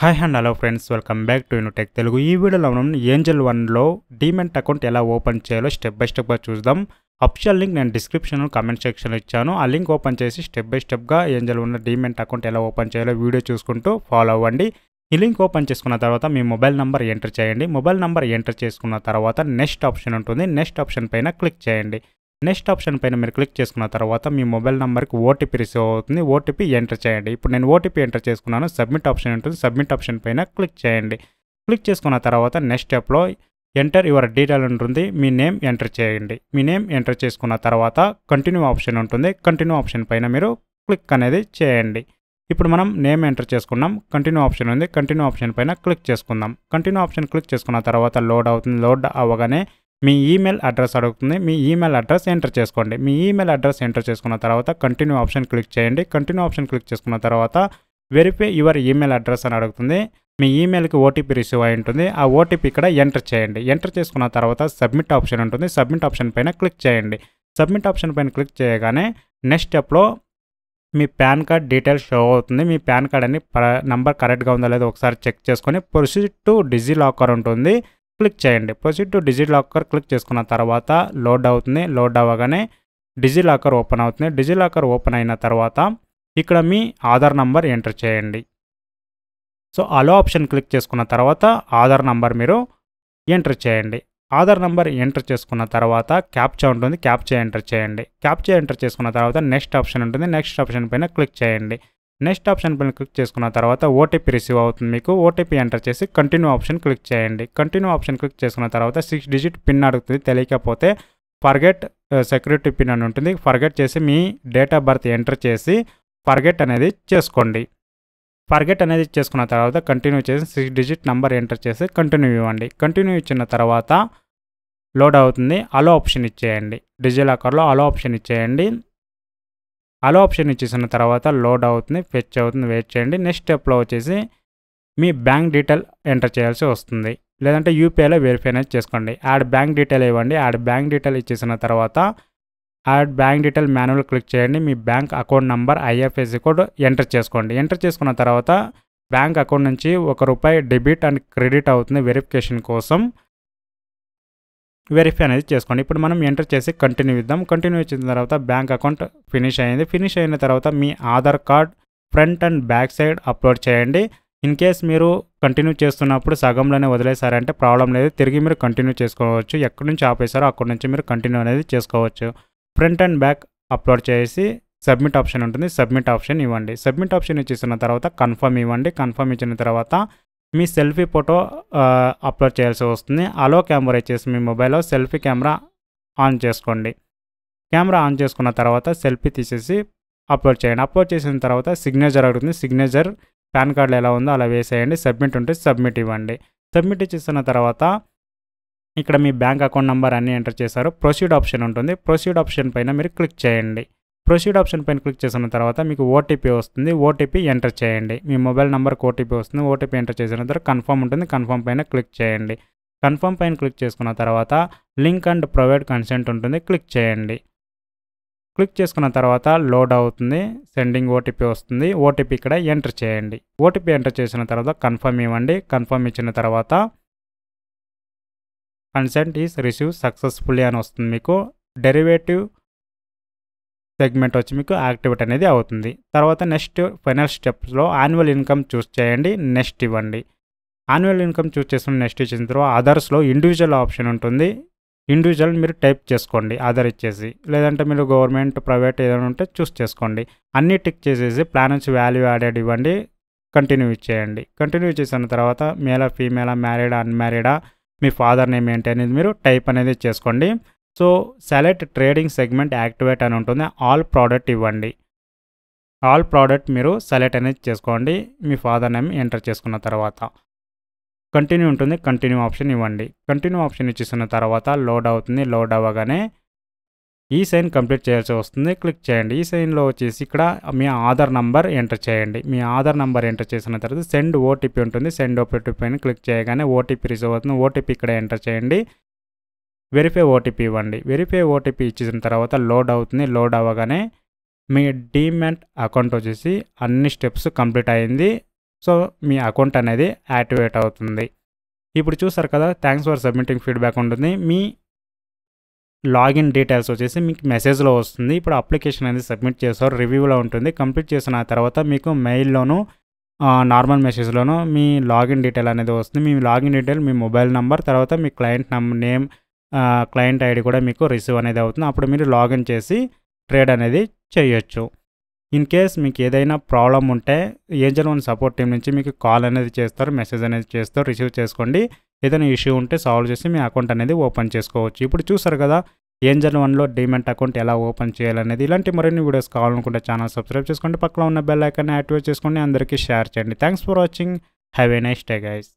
Hi and hello friends, welcome back to Unitech Telugu. ఈ వీడియోలో మనం ఏంజల్ వన్లో డీమెట్ అకౌంట్ ఎలా ఓపెన్ చేయాలో స్టెప్ బై స్టెప్గా చూద్దాం. అఫిషియల్ లింక్ నేను డిస్క్రిప్షన్ కామెంట్ సెక్షన్లో ఇచ్చాను. ఆ లింక్ ఓపెన్ చేసి స్టెప్ బై స్టెప్గా ఏంజల్ వన్ డీమెట్ అకౌంట్ ఎలా ఓపెన్ చేయాలో వీడియో చూసుకుంటూ ఫాలో అవ్వండి. ఈ లింక్ ఓపెన్ చేసుకున్న తర్వాత మీ మొబైల్ నెంబర్ ఎంటర్ చేయండి. మొబైల్ నెంబర్ ఎంటర్ చేసుకున్న తర్వాత నెక్స్ట్ ఆప్షన్ ఉంటుంది. నెక్స్ట్ ఆప్షన్ పైన క్లిక్ చేయండి. నెక్స్ట్ ఆప్షన్ పైన మీరు క్లిక్ చేసుకున్న తర్వాత మీ మొబైల్ నెంబర్కి ఓటీపీ రిసీవ్ అవుతుంది. ఓటీపీ ఎంటర్ చేయండి. ఇప్పుడు నేను ఓటీపీ ఎంటర్ చేసుకున్నాను. సబ్మిట్ ఆప్షన్ ఉంటుంది. సబ్మిట్ ఆప్షన్ పైన క్లిక్ చేయండి. క్లిక్ చేసుకున్న తర్వాత నెక్స్ట్ స్టెప్లో ఎంటర్ యువర్ డీటెయిల్ ఉంటుంది. మీ నేమ్ ఎంటర్ చేయండి. మీ నేమ్ ఎంటర్ చేసుకున్న తర్వాత కంటిన్యూ ఆప్షన్ ఉంటుంది. కంటిన్యూ ఆప్షన్ పైన మీరు క్లిక్ అనేది చేయండి. ఇప్పుడు మనం నేమ్ ఎంటర్ చేసుకున్నాం. కంటిన్యూ ఆప్షన్ ఉంది. కంటిన్యూ ఆప్షన్ పైన క్లిక్ చేసుకుందాం. కంటిన్యూ ఆప్షన్ క్లిక్ చేసుకున్న తర్వాత లోడ్ అవుతుంది. లోడ్ అవ్వగానే మీ ఈమెయిల్ అడ్రస్ అడుగుతుంది. మీ ఈమెయిల్ అడ్రస్ ఎంటర్ చేసుకోండి. మీ ఈమెయిల్ అడ్రస్ ఎంటర్ చేసుకున్న తర్వాత కంటిన్యూ ఆప్షన్ క్లిక్ చేయండి. కంటిన్యూ ఆప్షన్ క్లిక్ చేసుకున్న తర్వాత వెరిఫై యువర్ ఈమెయిల్ అడ్రస్ అని అడుగుతుంది. మీ ఈమెయిల్కి ఓటీపీ రిసీవ్ అయి ఉంటుంది. ఆ ఓటీపీ ఇక్కడ ఎంటర్ చేయండి. ఎంటర్ చేసుకున్న తర్వాత సబ్మిట్ ఆప్షన్ ఉంటుంది. సబ్మిట్ ఆప్షన్ పైన క్లిక్ చేయండి. సబ్మిట్ ఆప్షన్ పైన క్లిక్ చేయగానే నెక్స్ట్ స్టెప్లో మీ పాన్ కార్డ్ డీటెయిల్స్ షో అవుతుంది. మీ పాన్ కార్డ్ అని నంబర్ కరెక్ట్గా ఉందో లేదో ఒకసారి చెక్ చేసుకొని ప్రొసీడ్ టు డిజిలాకర్ ఉంటుంది. క్లిక్ చేయండి. ప్రొసీడ్ టు డిజిలాకర్ క్లిక్ చేసుకున్న తర్వాత లోడ్ అవుతుంది. లోడ్ అవ్వగానే డిజిలాకర్ ఓపెన్ అవుతుంది. డిజిలాకర్ ఓపెన్ అయిన తర్వాత ఇక్కడ మీ ఆధార్ నంబర్ ఎంటర్ చేయండి. సో అలో ఆప్షన్ క్లిక్ చేసుకున్న తర్వాత ఆధార్ నంబర్ మీరు ఎంటర్ చేయండి. ఆధార్ నంబర్ ఎంటర్ చేసుకున్న తర్వాత క్యాప్చా ఉంటుంది. క్యాప్చా ఎంటర్ చేయండి. క్యాప్చా ఎంటర్ చేసుకున్న తర్వాత నెక్స్ట్ ఆప్షన్ ఉంటుంది. నెక్స్ట్ ఆప్షన్ పైన క్లిక్ చేయండి. నెక్స్ట్ ఆప్షన్ పైన క్లిక్ చేసుకున్న తర్వాత ఓటీపీ రిసీవ్ అవుతుంది. మీకు ఓటీపీ ఎంటర్ చేసి కంటిన్యూ ఆప్షన్ క్లిక్ చేయండి. కంటిన్యూ ఆప్షన్ క్లిక్ చేసుకున్న తర్వాత 6 డిజిట్ పిన్ అడుగుతుంది. తెలియకపోతే ఫర్గెట్ సెక్యూరిటీ పిన్ అని ఉంటుంది. ఫర్గెట్ చేసి మీ డేట్ ఆఫ్ బర్త్ ఎంటర్ చేసి ఫర్గెట్ అనేది చేసుకోండి. ఫర్గెట్ అనేది చేసుకున్న తర్వాత కంటిన్యూ చేసి 6 డిజిట్ నెంబర్ ఎంటర్ చేసి కంటిన్యూ ఇవ్వండి. కంటిన్యూ ఇచ్చిన తర్వాత లోడ్ అవుతుంది. అలో ఆప్షన్ ఇచ్చేయండి. డిజిలాకర్లో అలో ఆప్షన్ ఇచ్చేయండి. అలో ఆప్షన్ ఇచ్చేసిన తర్వాత లోడ్ అవుతుంది. ఫెచ్ అవుతుంది. వెయిట్ చేయండి. నెక్స్ట్ స్టెప్లో వచ్చేసి మీ బ్యాంక్ డీటెయిల్ ఎంటర్ చేయాల్సి వస్తుంది. లేదంటే యూపీఐలో వెరిఫై అనేది చేసుకోండి. యాడ్ బ్యాంక్ డీటెయిల్ ఇవ్వండి. యాడ్ బ్యాంక్ డీటెయిల్ ఇచ్చేసిన తర్వాత add bank detail manual click చేయండి. మీ bank account number IFSC code enter చేసుకోండి. ఎంటర్ చేసుకున్న తర్వాత బ్యాంక్ అకౌంట్ నుంచి ₹1 డెబిట్ అండ్ క్రెడిట్ అవుతుంది. వెరిఫికేషన్ కోసం వెరిఫై అనేది చేసుకోండి. ఇప్పుడు మనం ఎంటర్ చేసి కంటిన్యూ ఇద్దాం. కంటిన్యూ ఇచ్చిన తర్వాత బ్యాంక్ అకౌంట్ ఫినిష్ అయింది. ఫినిష్ అయిన తర్వాత మీ Aadhaar card front and back side upload చేయండి. ఇన్ కేస్ మీరు కంటిన్యూ చేస్తున్నప్పుడు సగంలోనే వదిలేశారంటే ప్రాబ్లం లేదు. తిరిగి మీరు కంటిన్యూ చేసుకోవచ్చు. ఎక్కడి నుంచి ఆపేశారో అక్కడి నుంచి మీరు కంటిన్యూ అనేది చేసుకోవచ్చు. ఫ్రంట్ అండ్ బ్యాక్ అప్లోడ్ చేసి సబ్మిట్ ఆప్షన్ ఉంటుంది. సబ్మిట్ ఆప్షన్ ఇవ్వండి. సబ్మిట్ ఆప్షన్ ఇచ్చేసిన తర్వాత కన్ఫర్మ్ ఇవ్వండి. కన్ఫర్మ్ ఇచ్చిన తర్వాత మీ సెల్ఫీ ఫోటో అప్లోడ్ చేయాల్సి వస్తుంది. అలో కెమెరా ఇచ్చేసి మీ మొబైల్లో సెల్ఫీ కెమెరా ఆన్ చేసుకోండి. కెమెరా ఆన్ చేసుకున్న తర్వాత సెల్ఫీ తీసేసి అప్లోడ్ చేయండి. అప్లోడ్ చేసిన తర్వాత సిగ్నేచర్ అడుగుతుంది. సిగ్నేచర్ పాన్ కార్డులో ఎలా ఉందో అలా వేసేయండి. సబ్మిట్ ఉంటే సబ్మిట్ ఇవ్వండి. సబ్మిట్ ఇచ్చేసిన తర్వాత ఇక్కడ మీ బ్యాంక్ అకౌంట్ నెంబర్ అన్నీ ఎంటర్ చేశారు. ప్రొసీడ్ ఆప్షన్ ఉంటుంది. ప్రొసీడ్ ఆప్షన్ పైన మీరు క్లిక్ చేయండి. ప్రొసీడ్ ఆప్షన్ పైన క్లిక్ చేసిన తర్వాత మీకు ఓటీపీ వస్తుంది. ఓటీపీ ఎంటర్ చేయండి. మీ మొబైల్ నెంబర్కి ఓటీపీ వస్తుంది. ఓటీపీ ఎంటర్ చేసిన తర్వాత కన్ఫర్మ్ ఉంటుంది. కన్ఫర్మ్ పైన క్లిక్ చేయండి. కన్ఫర్మ్ పైన క్లిక్ చేసుకున్న తర్వాత లింక్ అండ్ ప్రొవైడ్ కన్సెంట్ ఉంటుంది. క్లిక్ చేయండి. క్లిక్ చేసుకున్న తర్వాత లోడ్ అవుతుంది. సెండింగ్ ఓటీపీ వస్తుంది. ఓటీపీ ఇక్కడ ఎంటర్ చేయండి. ఓటీపీ ఎంటర్ చేసిన తర్వాత కన్ఫర్మ్ ఇవ్వండి. కన్ఫర్మ్ ఇచ్చిన తర్వాత కన్సెంట్ ఈస్ రిసీవ్ సక్సెస్ఫుల్లీ అని వస్తుంది. మీకు డెరివేటివ్ సెగ్మెంట్ వచ్చి మీకు యాక్టివేట్ అనేది అవుతుంది. తర్వాత నెక్స్ట్ ఫైనల్ స్టెప్స్లో యాన్యువల్ ఇన్కమ్ చూస్ చేయండి. నెక్స్ట్ ఇవ్వండి. యాన్యువల్ ఇన్కమ్ చూస్ చేసుకుని నెక్స్ట్ ఇచ్చిన తర్వాత అదర్స్లో ఇండివిజువల్ ఆప్షన్ ఉంటుంది. ఇండివిజువల్ మీరు టైప్ చేసుకోండి ఆధార్ ఇచ్చేసి. లేదంటే మీరు గవర్నమెంట్ ప్రైవేట్ ఏదైనా ఉంటే చూస్ చేసుకోండి. అన్నీ టిక్ చేసేసి ప్లాన్ నుంచి వాల్యూ యాడెడ్ ఇవ్వండి. కంటిన్యూ ఇచ్చేయండి. కంటిన్యూ చేసిన తర్వాత మేలా ఫీమేలా మ్యారీడా అన్మ్యారీడా మీ ఫాదర్ నేమ్ ఏంటి అనేది మీరు టైప్ అనేది చేసుకోండి. So select trading segment activate అని ఉంటుంది. ఆల్ ప్రోడక్ట్ ఇవ్వండి. ఆల్ ప్రోడక్ట్ మీరు సెలెక్ట్ అనేది చేసుకోండి. మీ ఫాదర్ నేమ్ ఎంటర్ చేసుకున్న తర్వాత కంటిన్యూ ఉంటుంది. కంటిన్యూ ఆప్షన్ ఇవ్వండి. కంటిన్యూ ఆప్షన్ ఇచ్చేసిన తర్వాత లోడ్ అవుతుంది. లోడ్ అవ్వగానే ఈ సైన్ కంప్లీట్ చేయాల్సి వస్తుంది. క్లిక్ చేయండి. ఈ సైన్లో వచ్చేసి ఇక్కడ మీ ఆధార్ నంబర్ ఎంటర్ చేయండి. మీ ఆధార్ నంబర్ ఎంటర్ చేసిన తర్వాత సెండ్ ఓటీపీ ఉంటుంది. సెండ్ ఓటీపీ అని క్లిక్ చేయగానే ఓటీపీ రిసీవ్ అవుతుంది. ఓటీపీ ఇక్కడ ఎంటర్ చేయండి. వెరిఫై ఓటీపీ ఇవ్వండి. వెరిఫై ఓటీపీ ఇచ్చిన తర్వాత లోడ్ అవుతుంది. లోడ్ అవ్వగానే మీ డీమెట్ అకౌంట్ వచ్చేసి అన్ని స్టెప్స్ కంప్లీట్ అయింది. సో మీ అకౌంట్ అనేది యాక్టివేట్ అవుతుంది. ఇప్పుడు చూసారు కదా, థ్యాంక్స్ ఫర్ సబ్మిటింగ్ ఫీడ్‌బ్యాక్ ఉంటుంది. మీ లాగిన్ డీటెయిల్స్ వచ్చేసి మీకు మెసేజ్‌లో వస్తుంది. ఇప్పుడు అప్లికేషన్ అనేది సబ్మిట్ చేశారు, రివ్యూలో ఉంటుంది. కంప్లీట్ చేసిన తర్వాత మీకు మెయిల్‌లోను నార్మల్ మెసేజ్‌లోను మీ లాగిన్ డీటెయిల్ అనేది వస్తుంది. మీ లాగిన్ డీటెయిల్, మీ మొబైల్ నంబర్, తర్వాత మీ క్లయింట్ నేమ్, క్లయింట్ ఐడి కూడా మీకు రిసీవ్ అనేది అవుతుంది. అప్పుడు మీరు లాగిన్ చేసి ట్రేడ్ అనేది చేయొచ్చు. ఇన్ కేస్ మీకు ఏదైనా ప్రాబ్లమ్ ఉంటే ఏంజల్ వన్ సపోర్ట్ టీం నుంచి మీకు కాల్ అనేది చేస్తారు, మెసేజ్ అనేది చేస్తారు, రిసీవ్ చేసుకోండి. ఏదైనా ఇష్యూ ఉంటే సాల్వ్ చేసి మీ అకౌంట్ అనేది ఓపెన్ చేసుకోవచ్చు. ఇప్పుడు చూసారు కదా, ఏంజల్ వన్లో డీమ్యాట్ అకౌంట్ ఎలా ఓపెన్ చేయాలనేది. ఇలాంటి మరిన్ని వీడియోస్ కావాలనుకుంటే ఛానల్ సబ్స్క్రైబ్ చేసుకోండి, పక్కన ఉన్న బెల్ ఐకాన్ని యాక్టివేట్ చేసుకోండి, అందరికీ షేర్ చేయండి. Thanks for watching. Have a nice day guys.